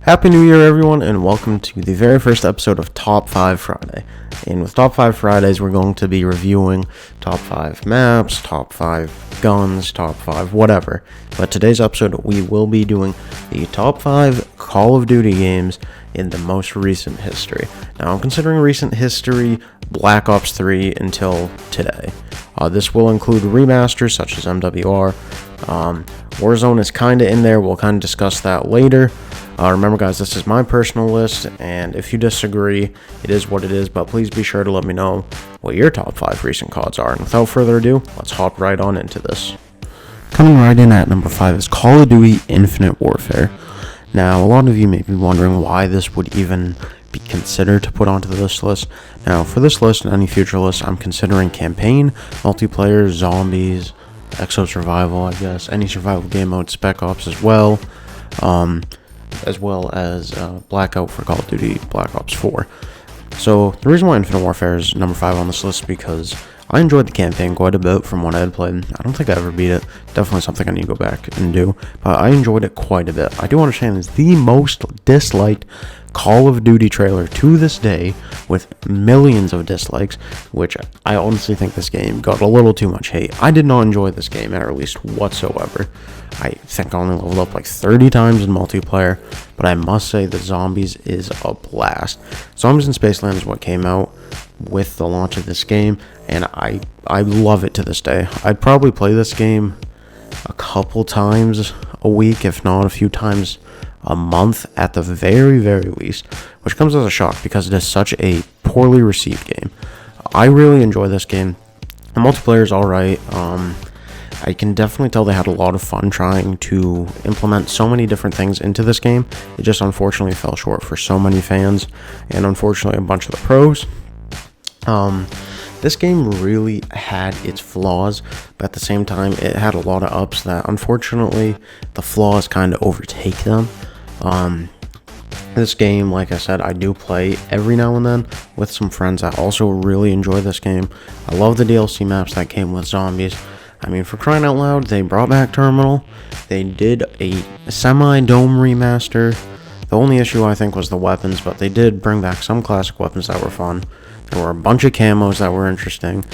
Happy New Year, everyone, and welcome to the very first episode of Top 5 Friday. And with Top 5 Fridays, we're going to be reviewing Top 5 maps, Top 5 guns, Top 5 whatever. But today's episode, we will be doing the Top 5 Call of Duty games in the most recent history. Now, I'm considering recent history Black Ops 3 until today. This will include remasters such as MWR. Warzone is kind of in there. We'll kind of discuss that later. Remember, guys, this is my personal list, and if you disagree, it is what it is, but please be sure to let me know what your top 5 recent CODs are. And without further ado, let's hop right on into this. Coming right in at number 5 is Call of Duty Infinite Warfare. Now, a lot of you may be wondering why this would even be considered to put onto this list. Now, for this list and any future lists, I'm considering campaign, multiplayer, zombies, Exo Survival, I guess, any survival game mode, Spec Ops as well as Blackout for Call of Duty Black Ops 4. So the reason why Infinite Warfare is number 5 on this list is because I enjoyed the campaign quite a bit from what I had played. I don't think I ever beat it. Definitely something I need to go back and do. But I enjoyed it quite a bit. I do understand it's the most disliked Call of Duty trailer to this day, with millions of dislikes, which I honestly think this game got a little too much hate. I did not enjoy this game at least whatsoever. I think I only leveled up like 30 times in multiplayer, but I must say the Zombies is a blast. Zombies in Spaceland is what came out with the launch of this game, and I love it to this day. I'd probably play this game a couple times a week, if not a few times a month at the very, very least, which comes as a shock because it is such a poorly received game. I really enjoy this game. The multiplayer is alright. I can definitely tell they had a lot of fun trying to implement so many different things into this game. It just unfortunately fell short for so many fans, and unfortunately a bunch of the pros. This game really had its flaws, but at the same time it had a lot of ups that unfortunately the flaws kind of overtake them. This game, like I said, I do play every now and then with some friends that also really enjoy this game. I love the DLC maps that came with Zombies. I mean, for crying out loud, they brought back Terminal. They did a semi-dome remaster. The only issue, I think, was the weapons, but they did bring back some classic weapons that were fun. There were a bunch of camos that were interesting,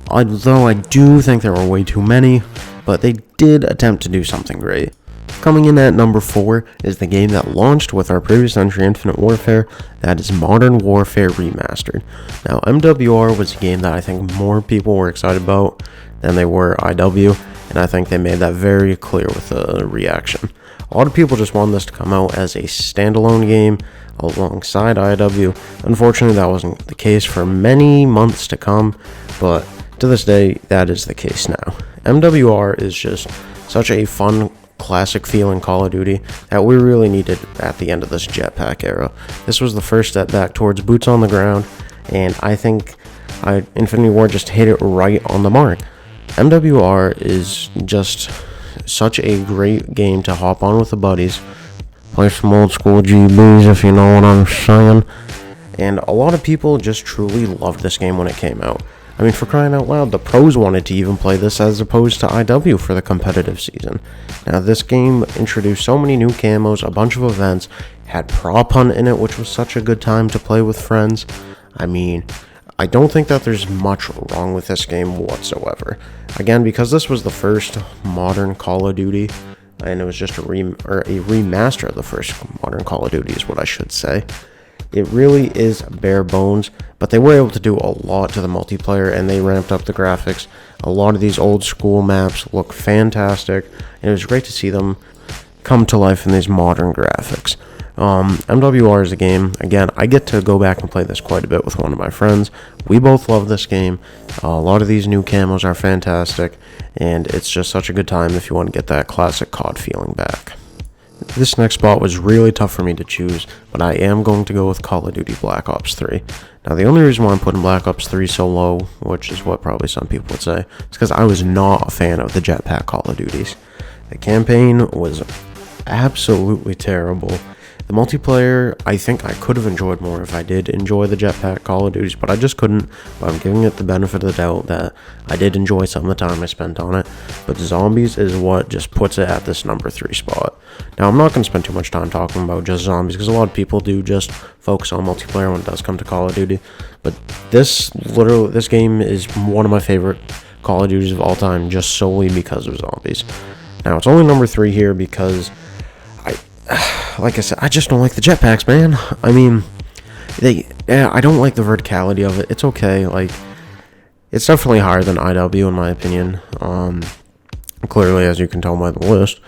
although I do think there were way too many, but they did attempt to do something great. Coming in at number 4 is the game that launched with our previous entry, Infinite Warfare. That is Modern Warfare Remastered. Now, MWR was a game that I think more people were excited about than they were IW, and I think they made that very clear with the reaction. A lot of people just wanted this to come out as a standalone game alongside IW. Unfortunately, that wasn't the case for many months to come, but to this day, that is the case now. MWR is just such a fun, classic feeling Call of Duty that we really needed at the end of this jetpack era. This was the first step back towards boots on the ground, and I think Infinity Ward just hit it right on the mark. MWR is just such a great game to hop on with the buddies, play some old school GBs if you know what I'm saying, and a lot of people just truly loved this game when it came out. I mean, for crying out loud, the pros wanted to even play this as opposed to IW for the competitive season. Now, this game introduced so many new camos, a bunch of events, had Prop Hunt in it, which was such a good time to play with friends. I mean, I don't think that there's much wrong with this game whatsoever. Again, because this was the first modern Call of Duty, and it was just a remaster of the first modern Call of Duty is what I should say. It really is bare bones, but they were able to do a lot to the multiplayer, and they ramped up the graphics. A lot of these old school maps look fantastic, and it was great to see them come to life in these modern graphics. MWR is a game, again, I get to go back and play this quite a bit with one of my friends. We both love this game. A lot of these new camos are fantastic, and it's just such a good time if you want to get that classic COD feeling back. This next spot was really tough for me to choose, but I am going to go with Call of Duty Black Ops 3. Now, the only reason why I'm putting Black Ops 3 so low, which is what probably some people would say, is because I was not a fan of the jetpack Call of Duties. The campaign was absolutely terrible. The multiplayer, I think I could have enjoyed more if I did enjoy the jetpack Call of Duties, but I just couldn't. But I'm giving it the benefit of the doubt that I did enjoy some of the time I spent on it. But Zombies is what just puts it at this number 3 spot. Now, I'm not going to spend too much time talking about just Zombies, because a lot of people do just focus on multiplayer when it does come to Call of Duty. But this game is one of my favorite Call of Duties of all time, just solely because of Zombies. Now, it's only number 3 here because like I said, I just don't like the jetpacks, man. I mean, I don't like the verticality of it. It's okay, like, it's definitely higher than IW in my opinion. Clearly, as you can tell by the list,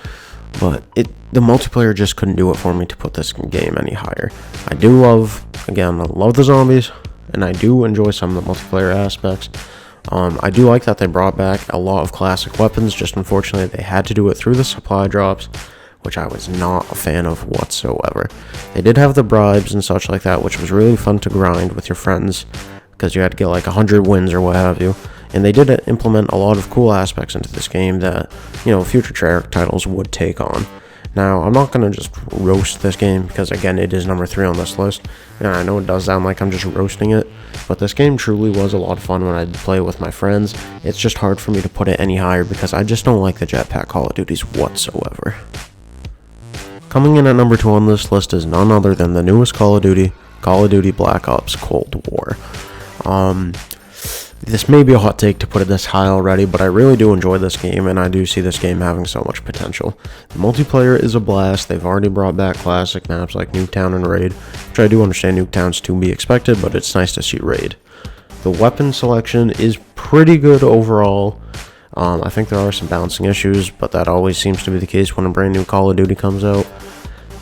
but the multiplayer just couldn't do it for me to put this game any higher. I love the Zombies, and I do enjoy some of the multiplayer aspects. I do like that they brought back a lot of classic weapons, just unfortunately they had to do it through the supply drops, which I was not a fan of whatsoever. They did have the bribes and such like that, which was really fun to grind with your friends, because you had to get like 100 wins or what have you. And they did implement a lot of cool aspects into this game that, future titles would take on. Now, I'm not going to just roast this game, because again, it is number 3 on this list, and I know it does sound like I'm just roasting it, but this game truly was a lot of fun when I play with my friends. It's just hard for me to put it any higher, because I just don't like the jetpack Call of Duties whatsoever. Coming in at number 2 on this list is none other than the newest Call of Duty Black Ops Cold War. This may be a hot take to put it this high already, but I really do enjoy this game, and I do see this game having so much potential. The multiplayer is a blast. They've already brought back classic maps like Nuketown and Raid, which I do understand Nuketown's to be expected, but it's nice to see Raid. The weapon selection is pretty good overall. I think there are some balancing issues, but that always seems to be the case when a brand new Call of Duty comes out.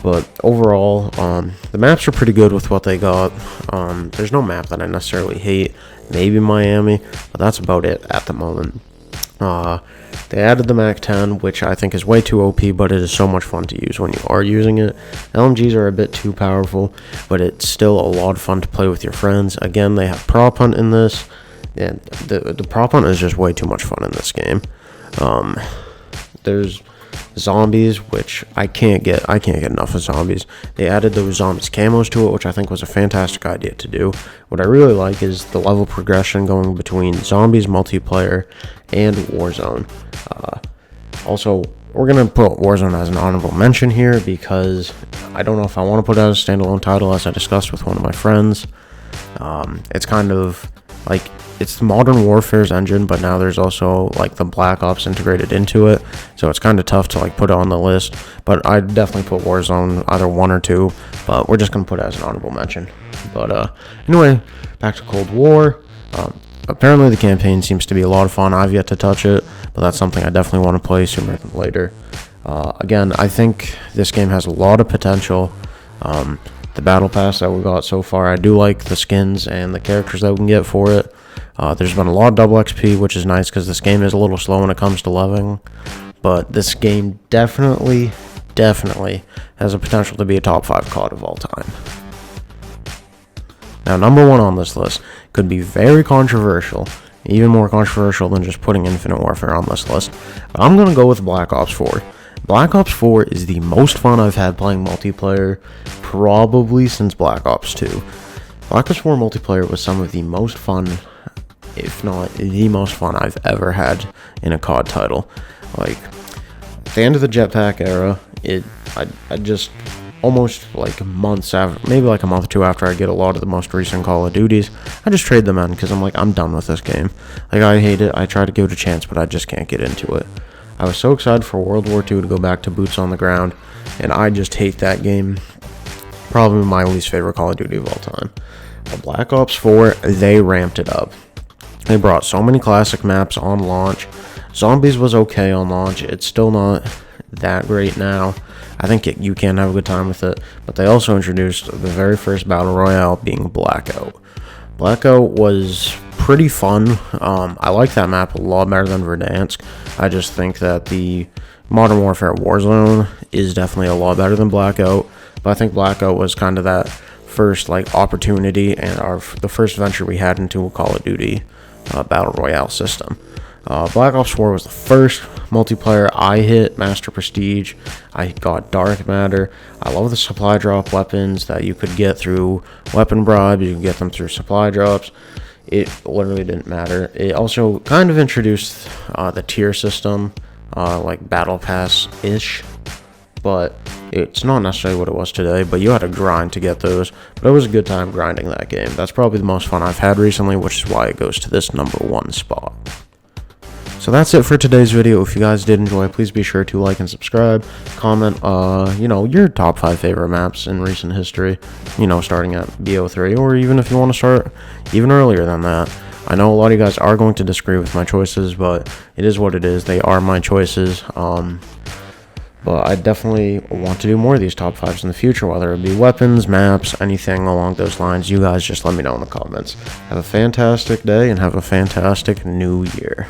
But overall, the maps are pretty good with what they got. There's no map that I necessarily hate. Maybe Miami, but that's about it at the moment. They added the MAC-10, which I think is way too OP, but it is so much fun to use when you are using it. LMGs are a bit too powerful, but it's still a lot of fun to play with your friends. Again, they have prop hunt in this, and the prop hunt is just way too much fun in this game. There's Zombies, which I can't get enough of Zombies. They added those Zombies camos to it, which I think was a fantastic idea to do. What I really like is the level progression going between Zombies multiplayer and Warzone. Also, we're going to put Warzone as an honorable mention here, because I don't know if I want to put it as a standalone title, as I discussed with one of my friends. It's kind of like, it's the Modern Warfare's engine, but now there's also like the Black Ops integrated into it, so it's kind of tough to like put it on the list. But I'd definitely put Warzone either 1 or 2, but we're just gonna put it as an honorable mention. But anyway, back to Cold War. Apparently the campaign seems to be a lot of fun. I've yet to touch it, but that's something I definitely want to play sooner than later. Again, I think this game has a lot of potential. The battle pass that we got so far, I do like the skins and the characters that we can get for it. There's been a lot of double XP, which is nice, because this game is a little slow when it comes to leveling. But this game definitely has a potential to be a top 5 COD of all time. Now, number 1 on this list could be very controversial, even more controversial than just putting Infinite Warfare on this list. But I'm going to go with Black Ops 4. Black Ops 4 is the most fun I've had playing multiplayer, probably since Black Ops 2. Black Ops 4 multiplayer was some of the most fun, if not the most fun I've ever had in a COD title. Like, at the end of the jetpack era, I just almost like months after, maybe like a month or 2 after I get a lot of the most recent Call of Duties, I just trade them in, because I'm like, I'm done with this game. Like, I hate it. I try to give it a chance, but I just can't get into it. I was so excited for World War II to go back to boots on the ground, and I just hate that game. Probably my least favorite Call of Duty of all time. But Black Ops 4, they ramped it up. They brought so many classic maps on launch. Zombies was okay on launch. It's still not that great now. I think you can have a good time with it. But they also introduced the very first Battle Royale, being Blackout. Blackout was pretty fun. I like that map a lot better than Verdansk. I just think that the Modern Warfare Warzone is definitely a lot better than Blackout. But I think Blackout was kind of that first like opportunity and the first venture we had into a Call of Duty Battle Royale system. Black Ops 4 was the first multiplayer, I hit Master Prestige. I got Dark Matter. I love the supply drop weapons that you could get through weapon bribes. You can get them through supply drops. It literally didn't matter. It also kind of introduced the tier system, like Battle Pass-ish. But it's not necessarily what it was today, but you had to grind to get those. But it was a good time grinding that game. That's probably the most fun I've had recently, which is why it goes to this number 1 spot. So that's it for today's video. If you guys did enjoy, please be sure to like and subscribe. Comment, your top 5 favorite maps in recent history. Starting at BO3, or even if you want to start even earlier than that. I know a lot of you guys are going to disagree with my choices, but it is what it is. They are my choices. But I definitely want to do more of these top 5s in the future, whether it be weapons, maps, anything along those lines. You guys just let me know in the comments. Have a fantastic day and have a fantastic new year.